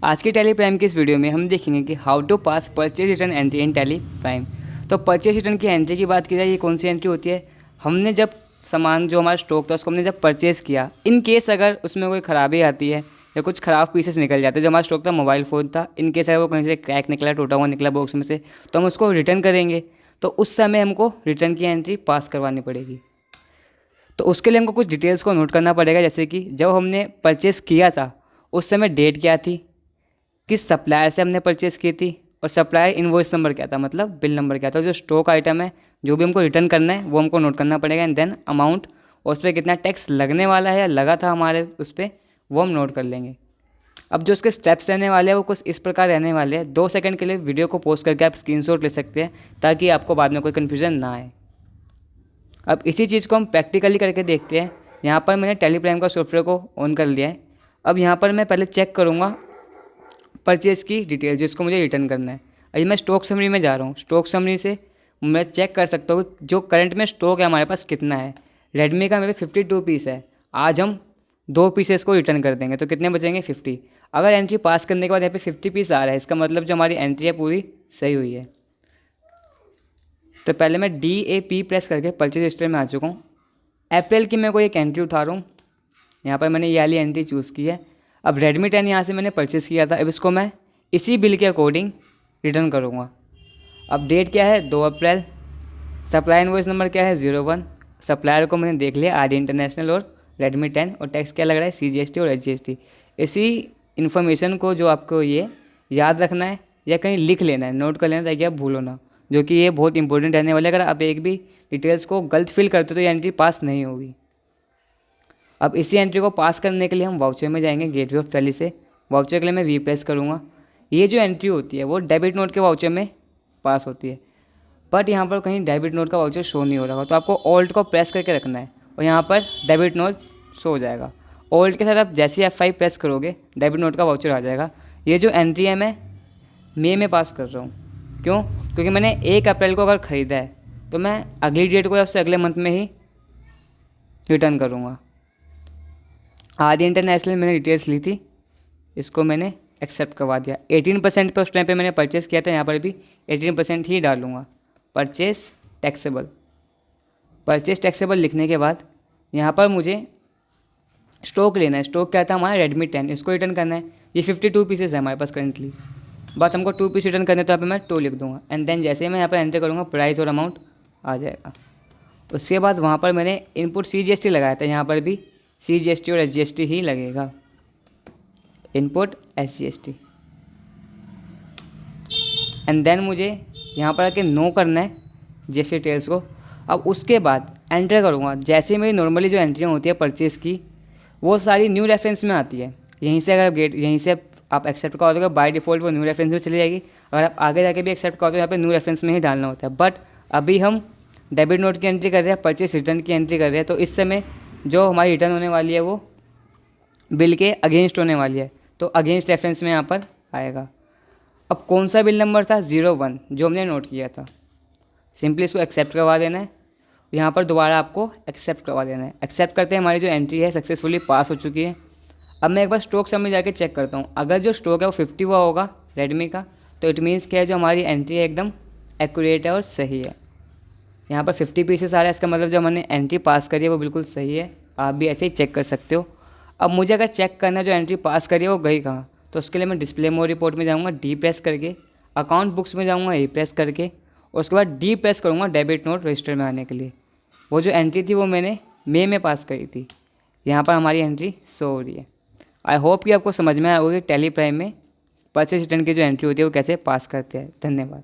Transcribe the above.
आज की tally prime की इस वीडियो में हम देखेंगे कि how to pass purchase return entry in Tally Prime. तो परचेज रिटर्न की एंट्री की बात की जाए, ये कौन सी एंट्री होती है? हमने जब सामान जो हमारा स्टॉक था उसको हमने जब परचेज़ किया, इन केस अगर उसमें कोई ख़राबी आती है या कुछ ख़राब पीसेस निकल जाते हैं, जो हमारा स्टॉक था मोबाइल फ़ोन था, इन केस अगर वो कहीं से क्रैक निकला, टूटा हुआ निकला बॉक्स में से, तो हम उसको रिटर्न करेंगे। तो उस समय हमको रिटर्न की एंट्री पास करवानी पड़ेगी। तो उसके लिए हमको कुछ डिटेल्स को नोट करना पड़ेगा, जैसे कि जब हमने परचेज़ किया था उस समय डेट क्या थी, किस सप्लायर से हमने परचेज़ की थी, और सप्लायर इनवॉइस नंबर क्या था, मतलब बिल नंबर क्या था। जो स्टॉक आइटम है जो भी हमको रिटर्न करना है वो हमको नोट करना पड़ेगा। एंड देन अमाउंट, और उस पर कितना टैक्स लगने वाला है या लगा था हमारे उस पर, वो हम नोट कर लेंगे। अब जो उसके स्टेप्स रहने वाले हैं वो कुछ इस प्रकार रहने वाले हैं। 2 सेकंड के लिए वीडियो को पॉज करके आप स्क्रीनशॉट ले सकते हैं ताकि आपको बाद में कोई कन्फ्यूज़न ना आए। अब इसी चीज़ को हम प्रैक्टिकली करके देखते हैं। यहाँ पर मैंने टैली प्राइम का सॉफ्टवेयर को ऑन कर लिया है। अब यहाँ पर मैं पहले चेक करूँगा परचेज़ की डिटेल जिसको मुझे रिटर्न करना है। अभी मैं स्टॉक समरी में जा रहा हूँ। स्टॉक समरी से मैं चेक कर सकता हूँ कि जो करंट में स्टॉक है हमारे पास कितना है। रेडमी का मेरे 52 पीस है। आज हम 2 पीसेस को रिटर्न कर देंगे तो कितने बचेंगे 50। अगर एंट्री पास करने के बाद यहाँ पे 50 पीस आ रहा है, इसका मतलब जो हमारी एंट्री है पूरी सही हुई है। तो पहले मैं DAP प्रेस करके परचेज हिस्ट्री में आ चुका हूँ। अप्रैल की मैं कोई एक एंट्री उठा रहा हूँ। यहाँ पर मैंने ये वाली एंट्री चूज़ की है। अब Redmi 10 यहाँ से मैंने परचेज़ किया था। अब इसको मैं इसी बिल के अकॉर्डिंग रिटर्न करूँगा। अब डेट क्या है 2 अप्रैल। सप्लाई इनवॉइस नंबर क्या है 01। सप्लायर को मैंने देख लिया, RD इंटरनेशनल और Redmi 10। और टैक्स क्या लग रहा है CGST और SGST। इसी इन्फॉर्मेशन को जो आपको ये याद रखना है या कहीं लिख लेना है, नोट कर लेना ताकि आप भूलो ना, जो कि ये बहुत इंपॉर्टेंट रहने वाला है। अगर आप एक भी डिटेल्स को गलत फिल करते हो तो ये एंट्री पास नहीं होगी। अब इसी एंट्री को पास करने के लिए हम वाउचर में जाएंगे गेटवे ऑफ टैली से। वाउचर के लिए मैं वी प्रेस करूँगा। ये जो एंट्री होती है वो डेबिट नोट के वाउचर में पास होती है, बट यहाँ पर कहीं डेबिट नोट का वाउचर शो नहीं हो रहा, तो आपको ऑल्ट को प्रेस करके रखना है और यहाँ पर डेबिट नोट शो हो जाएगा। ऑल्ट के साथ आप जैसे F5 प्रेस करोगे डेबिट नोट का वाउचर आ जाएगा। ये जो एंट्री है मैं मई में पास कर रहा हूँ। क्यों? क्योंकि मैंने 1 अप्रैल को अगर ख़रीदा है तो मैं अगली डेट को या उससे अगले मंथ में ही रिटर्न करूँगा। आदि इंटरनेशनल मैंने डिटेल्स ली थी, इसको मैंने एक्सेप्ट करवा दिया। 18% पे उस टाइम पे मैंने परचेज़ किया था, यहाँ पर भी 18% ही डालूँगा। परचेज़ टैक्सेबल, परचेज़ टैक्सेबल लिखने के बाद यहाँ पर मुझे स्टॉक लेना है। स्टॉक क्या था हमारा Redmi 10, इसको रिटर्न करना है। ये 52 पीसेस है हमारे पास करंटली, बट हमको 2 पीस रिटर्न करने तो यहाँ पे मैं 2 लिख दूँगा। एंड देन जैसे ही मैं यहाँ पर एंटर करूँगा प्राइस और अमाउंट आ जाएगा। उसके बाद वहाँ पर मैंने इनपुट CGST लगाया था, यहाँ पर भी CGST और SGST ही लगेगा। इनपुट SGST एंड देन मुझे यहाँ पर आके नो करना है GST डिटेल्स को। अब उसके बाद एंटर करूँगा। जैसे मेरी नॉर्मली जो एंट्रियाँ होती है परचेज़ की वो सारी न्यू रेफरेंस में आती है। यहीं से अगर यहीं से आप एक्सेप्ट करोगे तो बाय डिफ़ॉल्ट वो न्यू रेफरेंस में चली जाएगी। अगर आप आगे जाके भी एक्सेप्ट करोगे तो यहाँ पे न्यू रेफरेंस में ही डालना होता है। बट अभी हम डेबिट नोट की एंट्री कर रहे हैं, परचेज रिटर्न की एंट्री कर रहे हैं, तो इस समय जो हमारी रिटर्न होने वाली है वो बिल के अगेंस्ट होने वाली है, तो अगेंस्ट रेफरेंस में यहाँ पर आएगा। अब कौन सा बिल नंबर था 01 जो हमने नोट किया था, सिंपली इसको एक्सेप्ट करवा देना है। यहाँ पर दोबारा आपको एक्सेप्ट करवा देना है। एक्सेप्ट करते हैं हमारी जो एंट्री है सक्सेसफुली पास हो चुकी है। अब मैं एक बार स्टॉक समरी जाके चेक करता हूँ। अगर जो स्टॉक है वो 50 हुआ होगा रेडमी का, तो इट मीन्स क्या है, जो हमारी एंट्री है एकदम एक्यूरेट है और सही है। यहाँ पर 50 पीसेस आ रहा है, इसका मतलब जो हमने एंट्री पास करी है वो बिल्कुल सही है। आप भी ऐसे ही चेक कर सकते हो। अब मुझे अगर चेक करना है जो एंट्री पास करी है वो गई कहाँ, तो उसके लिए मैं डिस्प्ले मोर रिपोर्ट में जाऊँगा, D प्रेस करके, अकाउंट बुक्स में जाऊँगा, A प्रेस करके, और उसके बाद D प्रेस करूँगा डेबिट नोट रजिस्टर में आने के लिए। वो जो एंट्री थी वो मैंने मई में पास करी थी, यहाँ पर हमारी एंट्री शो हो रही है। आई होप कि आपको समझ में आया होगा कि टैली प्राइम में परचेज रिटर्न की जो एंट्री होती है वो कैसे पास करते हैं। धन्यवाद।